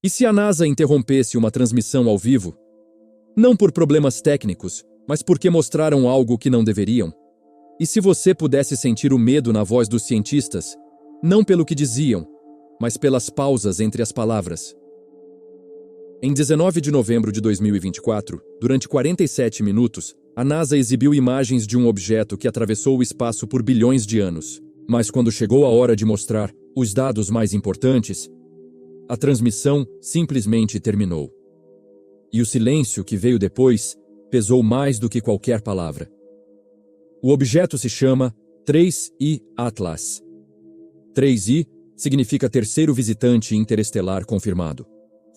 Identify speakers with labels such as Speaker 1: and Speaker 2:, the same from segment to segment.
Speaker 1: E se a NASA interrompesse uma transmissão ao vivo? Não por problemas técnicos, mas porque mostraram algo que não deveriam? E se você pudesse sentir o medo na voz dos cientistas, não pelo que diziam, mas pelas pausas entre as palavras? Em 19 de novembro de 2024, durante 47 minutos, a NASA exibiu imagens de um objeto que atravessou o espaço por bilhões de anos. Mas quando chegou a hora de mostrar os dados mais importantes, a transmissão simplesmente terminou. E o silêncio que veio depois pesou mais do que qualquer palavra. O objeto se chama 3I Atlas. 3I significa terceiro visitante interestelar confirmado.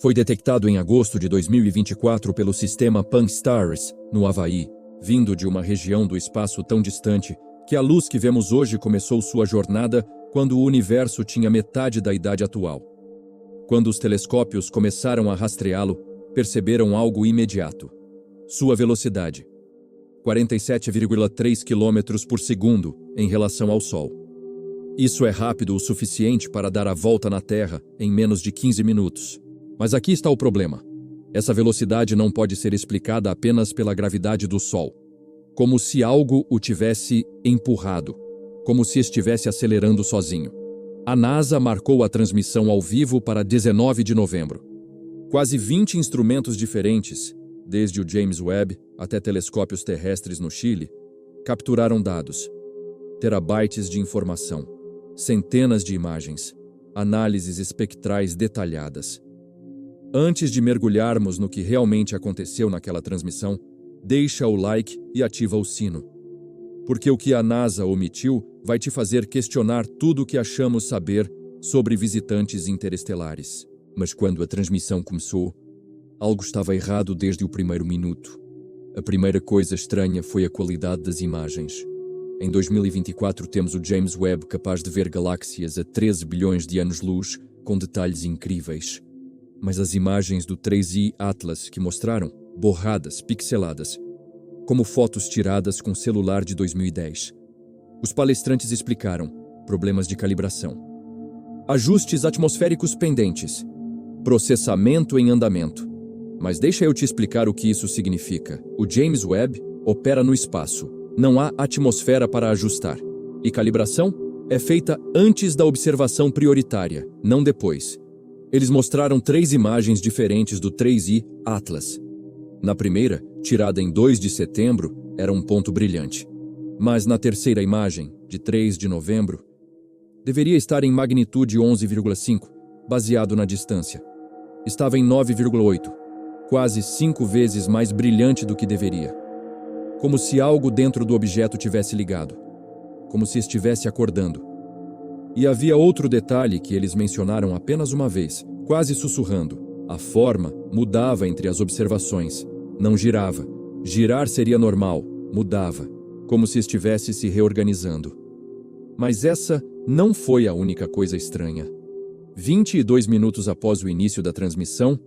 Speaker 1: Foi detectado em agosto de 2024 pelo sistema Pan-STARRS, no Havaí, vindo de uma região do espaço tão distante que a luz que vemos hoje começou sua jornada quando o universo tinha metade da idade atual. Quando os telescópios começaram a rastreá-lo, perceberam algo imediato. Sua velocidade, 47,3 km por segundo em relação ao Sol. Isso é rápido o suficiente para dar a volta na Terra em menos de 15 minutos. Mas aqui está o problema. Essa velocidade não pode ser explicada apenas pela gravidade do Sol. Como se algo o tivesse empurrado, como se estivesse acelerando sozinho. A NASA marcou a transmissão ao vivo para 19 de novembro. Quase 20 instrumentos diferentes, desde o James Webb até telescópios terrestres no Chile, capturaram dados. Terabytes de informação, centenas de imagens, análises espectrais detalhadas. Antes de mergulharmos no que realmente aconteceu naquela transmissão, deixa o like e ativa o sino. Porque o que a NASA omitiu vai te fazer questionar tudo o que achamos saber sobre visitantes interestelares. Mas quando a transmissão começou, algo estava errado desde o primeiro minuto. A primeira coisa estranha foi a qualidade das imagens. Em 2024 temos o James Webb capaz de ver galáxias a 13 bilhões de anos-luz com detalhes incríveis. Mas as imagens do 3I Atlas que mostraram, borradas, pixeladas, como fotos tiradas com celular de 2010. Os palestrantes explicaram problemas de calibração, ajustes atmosféricos pendentes, processamento em andamento. Mas deixa eu te explicar o que isso significa. O James Webb opera no espaço. Não há atmosfera para ajustar. E calibração é feita antes da observação prioritária, não depois. Eles mostraram 3 imagens diferentes do 3I Atlas. Na primeira, tirada em 2 de setembro, era um ponto brilhante. Mas na terceira imagem, de 3 de novembro, deveria estar em magnitude 11,5, baseado na distância. Estava em 9,8, quase 5 vezes mais brilhante do que deveria. Como se algo dentro do objeto tivesse ligado. Como se estivesse acordando. E havia outro detalhe que eles mencionaram apenas uma vez, quase sussurrando. A forma mudava entre as observações. Não girava. Girar seria normal. Mudava. Como se estivesse se reorganizando. Mas essa não foi a única coisa estranha. 22 minutos após o início da transmissão,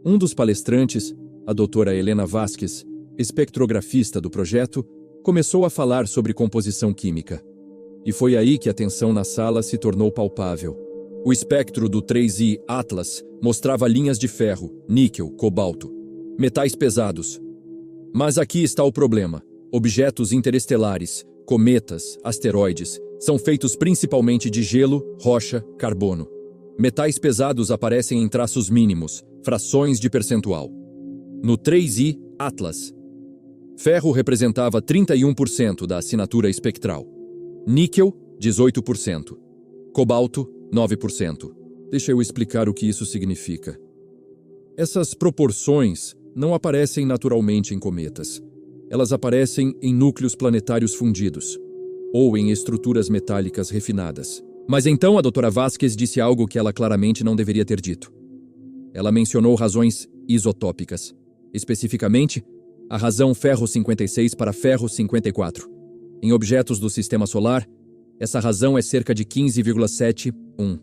Speaker 1: um dos palestrantes, a doutora Helena Vasquez, espectrografista do projeto, começou a falar sobre composição química. E foi aí que a tensão na sala se tornou palpável. O espectro do 3I Atlas mostrava linhas de ferro, níquel, cobalto, metais pesados. Mas aqui está o problema. Objetos interestelares, cometas, asteroides, são feitos principalmente de gelo, rocha, carbono. Metais pesados aparecem em traços mínimos, frações de percentual. No 3I Atlas, ferro representava 31% da assinatura espectral. Níquel, 18%. Cobalto, 9%. Deixa eu explicar o que isso significa. Essas proporções não aparecem naturalmente em cometas. Elas aparecem em núcleos planetários fundidos, ou em estruturas metálicas refinadas. Mas então a doutora Vasquez disse algo que ela claramente não deveria ter dito. Ela mencionou razões isotópicas, especificamente a razão ferro 56 para ferro 54. Em objetos do Sistema Solar, essa razão é cerca de 15,71.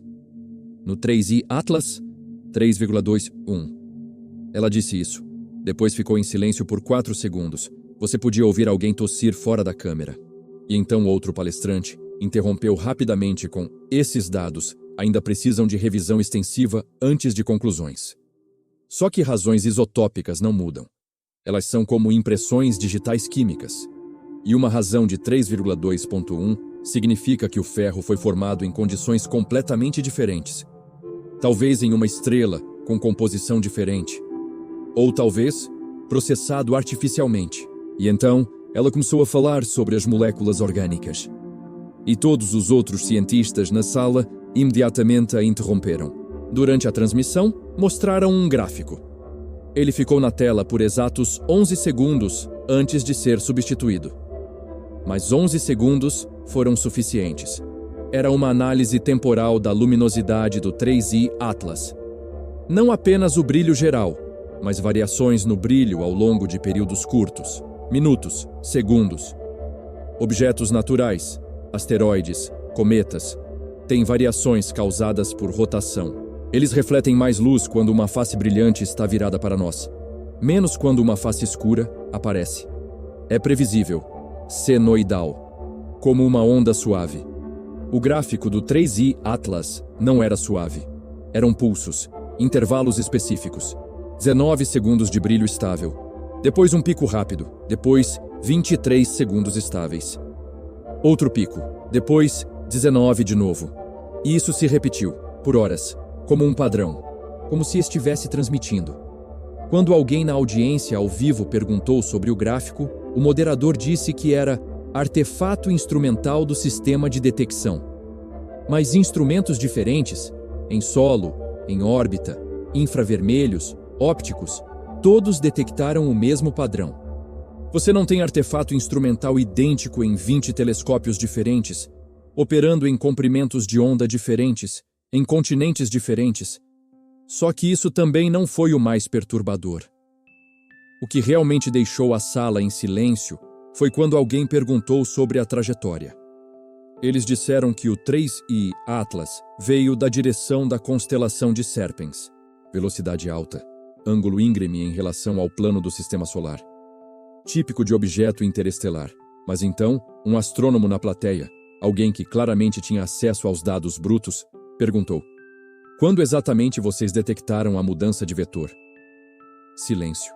Speaker 1: No 3I Atlas, 3,21. Ela disse isso. Depois ficou em silêncio por 4 segundos. Você podia ouvir alguém tossir fora da câmera. E então outro palestrante interrompeu rapidamente com: esses dados ainda precisam de revisão extensiva antes de conclusões. Só que razões isotópicas não mudam. Elas são como impressões digitais químicas. E uma razão de 3,2.1 significa que o ferro foi formado em condições completamente diferentes. Talvez em uma estrela com composição diferente. Ou talvez processado artificialmente. E então, ela começou a falar sobre as moléculas orgânicas. E todos os outros cientistas na sala imediatamente a interromperam. Durante a transmissão, mostraram um gráfico. Ele ficou na tela por exatos 11 segundos antes de ser substituído. Mas 11 segundos foram suficientes. Era uma análise temporal da luminosidade do 3I Atlas. Não apenas o brilho geral, mas variações no brilho ao longo de períodos curtos, minutos, segundos. Objetos naturais, asteroides, cometas, têm variações causadas por rotação. Eles refletem mais luz quando uma face brilhante está virada para nós, menos quando uma face escura aparece. É previsível, senoidal, como uma onda suave. O gráfico do 3I Atlas não era suave. Eram pulsos, intervalos específicos. 19 segundos de brilho estável. Depois um pico rápido. Depois 23 segundos estáveis. Outro pico. Depois 19 de novo. E isso se repetiu, por horas, como um padrão, como se estivesse transmitindo. Quando alguém na audiência ao vivo perguntou sobre o gráfico, o moderador disse que era artefato instrumental do sistema de detecção. Mas instrumentos diferentes, em solo, em órbita, infravermelhos, ópticos, todos detectaram o mesmo padrão. Você não tem artefato instrumental idêntico em 20 telescópios diferentes, operando em comprimentos de onda diferentes, em continentes diferentes. Só que isso também não foi o mais perturbador. O que realmente deixou a sala em silêncio foi quando alguém perguntou sobre a trajetória. Eles disseram que o 3I Atlas veio da direção da constelação de Serpens, velocidade alta, ângulo íngreme em relação ao plano do sistema solar. Típico de objeto interestelar. Mas então, um astrônomo na plateia, alguém que claramente tinha acesso aos dados brutos, perguntou: quando exatamente vocês detectaram a mudança de vetor? Silêncio.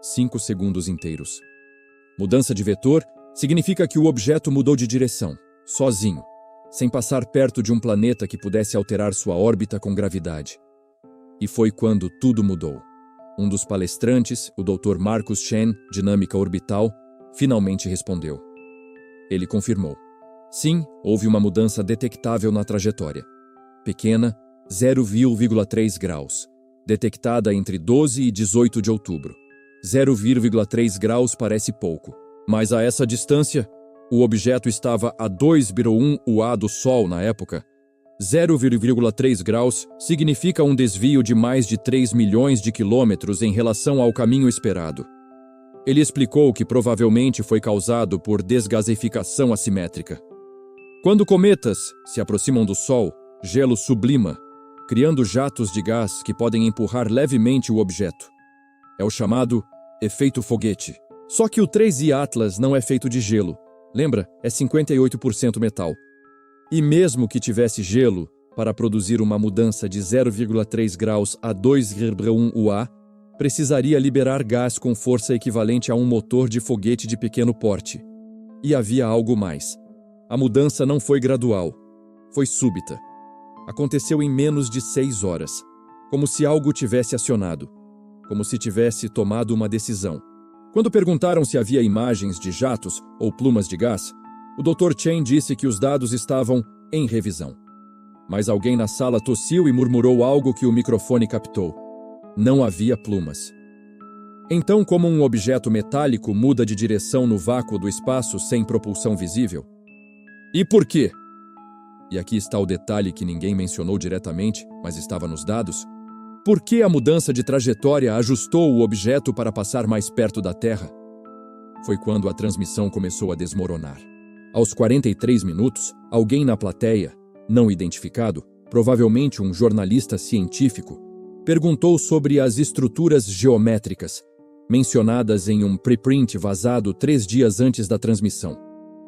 Speaker 1: 5 segundos inteiros. Mudança de vetor significa que o objeto mudou de direção, sozinho, sem passar perto de um planeta que pudesse alterar sua órbita com gravidade. E foi quando tudo mudou. Um dos palestrantes, o Dr. Marcus Chen, dinâmica orbital, finalmente respondeu. Ele confirmou. Sim, houve uma mudança detectável na trajetória. Pequena, 0,3 graus, detectada entre 12 e 18 de outubro. 0,3 graus parece pouco, mas a essa distância, o objeto estava a 2,1 UA do Sol na época. 0,3 graus significa um desvio de mais de 3 milhões de quilômetros em relação ao caminho esperado. Ele explicou que provavelmente foi causado por desgasificação assimétrica. Quando cometas se aproximam do Sol, gelo sublima, criando jatos de gás que podem empurrar levemente o objeto. É o chamado efeito foguete. Só que o 3I Atlas não é feito de gelo. Lembra? É 58% metal. E mesmo que tivesse gelo, para produzir uma mudança de 0,3 graus a 2,1 UA, precisaria liberar gás com força equivalente a um motor de foguete de pequeno porte. E havia algo mais. A mudança não foi gradual. Foi súbita. Aconteceu em menos de 6 horas. Como se algo tivesse acionado. Como se tivesse tomado uma decisão. Quando perguntaram se havia imagens de jatos ou plumas de gás, o Dr. Chen disse que os dados estavam em revisão. Mas alguém na sala tossiu e murmurou algo que o microfone captou. Não havia plumas. Então, como um objeto metálico muda de direção no vácuo do espaço sem propulsão visível? E por quê? E aqui está o detalhe que ninguém mencionou diretamente, mas estava nos dados. Por que a mudança de trajetória ajustou o objeto para passar mais perto da Terra? Foi quando a transmissão começou a desmoronar. Aos 43 minutos, alguém na plateia, não identificado, provavelmente um jornalista científico, perguntou sobre as estruturas geométricas, mencionadas em um preprint vazado 3 dias antes da transmissão.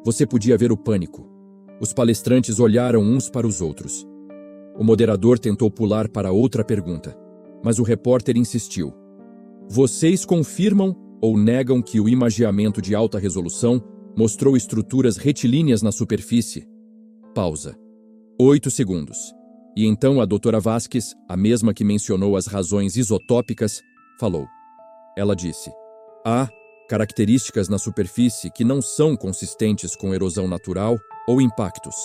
Speaker 1: Você podia ver o pânico. Os palestrantes olharam uns para os outros. O moderador tentou pular para outra pergunta, mas o repórter insistiu. Vocês confirmam ou negam que o imageamento de alta resolução mostrou estruturas retilíneas na superfície? Pausa. 8 segundos. E então a doutora Vasquez, a mesma que mencionou as razões isotópicas, falou. Ela disse: há características na superfície que não são consistentes com erosão natural ou impactos.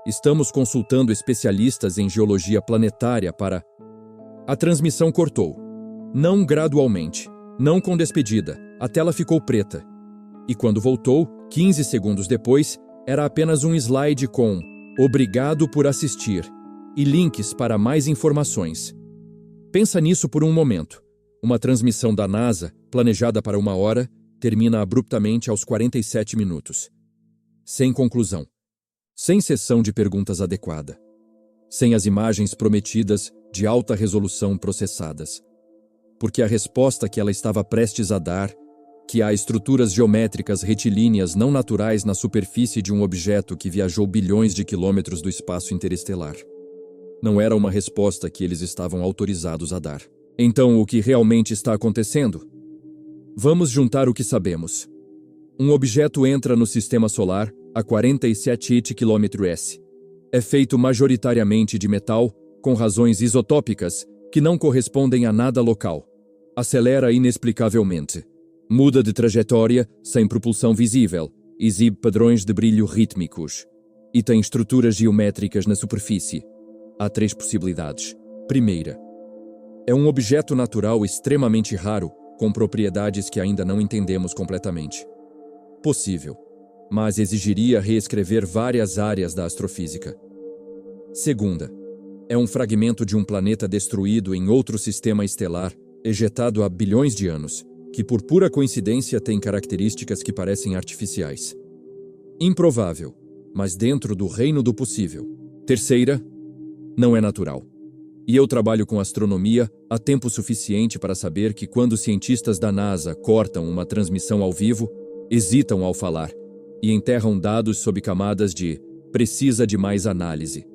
Speaker 1: Estamos consultando especialistas em geologia planetária para... A transmissão cortou. Não gradualmente, não com despedida, a tela ficou preta. E quando voltou, 15 segundos depois, era apenas um slide com "Obrigado por assistir" e links para mais informações. Pensa nisso por um momento. Uma transmissão da NASA, planejada para 1 hora, termina abruptamente aos 47 minutos. Sem conclusão. Sem sessão de perguntas adequada. Sem as imagens prometidas de alta resolução processadas. Porque a resposta que ela estava prestes a dar, que há estruturas geométricas retilíneas não naturais na superfície de um objeto que viajou bilhões de quilômetros do espaço interestelar, não era uma resposta que eles estavam autorizados a dar. Então, o que realmente está acontecendo? Vamos juntar o que sabemos. Um objeto entra no Sistema Solar a 47 km/s. É feito majoritariamente de metal, com razões isotópicas que não correspondem a nada local. Acelera inexplicavelmente. Muda de trajetória sem propulsão visível. Exibe padrões de brilho rítmicos. E tem estruturas geométricas na superfície. Há 3 possibilidades. Primeira. É um objeto natural extremamente raro, com propriedades que ainda não entendemos completamente. Possível, mas exigiria reescrever várias áreas da astrofísica. Segunda, é um fragmento de um planeta destruído em outro sistema estelar, ejetado há bilhões de anos, que por pura coincidência tem características que parecem artificiais. Improvável, mas dentro do reino do possível. Terceira, não é natural. E eu trabalho com astronomia há tempo suficiente para saber que quando cientistas da NASA cortam uma transmissão ao vivo, hesitam ao falar e enterram dados sob camadas de "precisa de mais análise".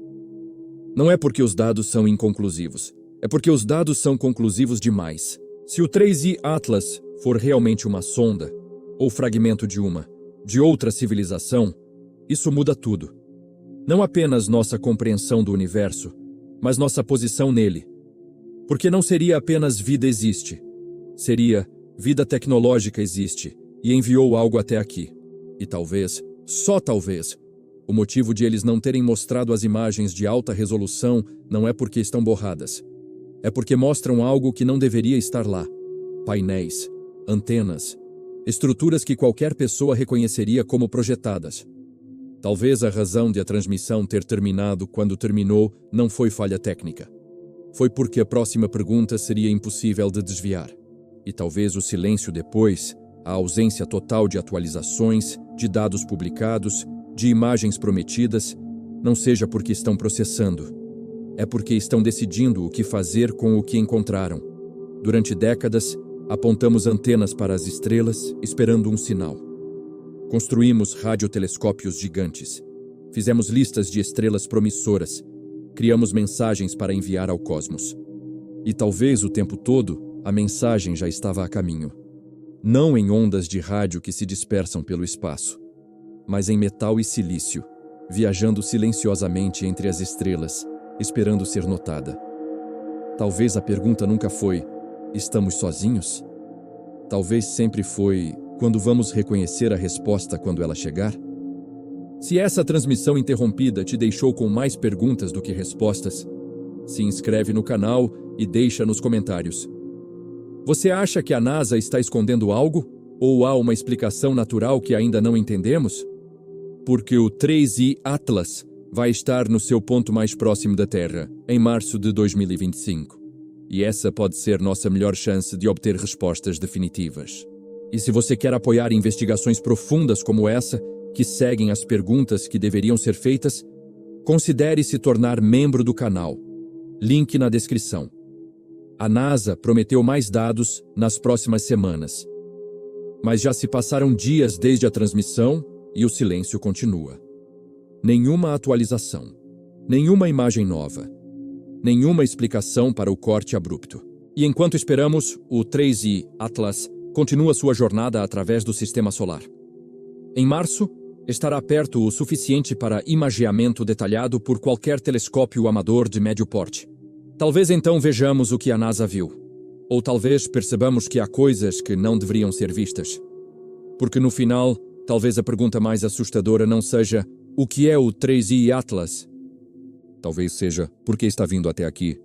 Speaker 1: Não é porque os dados são inconclusivos, é porque os dados são conclusivos demais. Se o 3i Atlas for realmente uma sonda, ou fragmento de outra civilização, isso muda tudo. Não apenas nossa compreensão do universo, mas nossa posição nele. Porque não seria apenas vida existe, seria vida tecnológica existe e enviou algo até aqui. E talvez, só talvez, o motivo de eles não terem mostrado as imagens de alta resolução não é porque estão borradas. É porque mostram algo que não deveria estar lá. Painéis, antenas, estruturas que qualquer pessoa reconheceria como projetadas. Talvez a razão de a transmissão ter terminado quando terminou não foi falha técnica. Foi porque a próxima pergunta seria impossível de desviar. E talvez o silêncio depois, a ausência total de atualizações, de dados publicados, de imagens prometidas, não seja porque estão processando. É porque estão decidindo o que fazer com o que encontraram. Durante décadas, apontamos antenas para as estrelas, esperando um sinal. Construímos radiotelescópios gigantes. Fizemos listas de estrelas promissoras. Criamos mensagens para enviar ao cosmos. E talvez o tempo todo, a mensagem já estava a caminho. Não em ondas de rádio que se dispersam pelo espaço, mas em metal e silício, viajando silenciosamente entre as estrelas, esperando ser notada. Talvez a pergunta nunca foi: estamos sozinhos? Talvez sempre foi: quando vamos reconhecer a resposta quando ela chegar? Se essa transmissão interrompida te deixou com mais perguntas do que respostas, se inscreve no canal e deixa nos comentários. Você acha que a NASA está escondendo algo? Ou há uma explicação natural que ainda não entendemos? Porque o 3i Atlas vai estar no seu ponto mais próximo da Terra, em março de 2025. E essa pode ser nossa melhor chance de obter respostas definitivas. E se você quer apoiar investigações profundas como essa, que seguem as perguntas que deveriam ser feitas, considere se tornar membro do canal. Link na descrição. A NASA prometeu mais dados nas próximas semanas. Mas já se passaram dias desde a transmissão e o silêncio continua. Nenhuma atualização, nenhuma imagem nova, nenhuma explicação para o corte abrupto. E enquanto esperamos, o 3I Atlas continua sua jornada através do sistema solar. Em março, estará perto o suficiente para imageamento detalhado por qualquer telescópio amador de médio porte. Talvez então vejamos o que a NASA viu. Ou talvez percebamos que há coisas que não deveriam ser vistas. Porque no final, talvez a pergunta mais assustadora não seja o que é o 3I Atlas? Talvez seja por que está vindo até aqui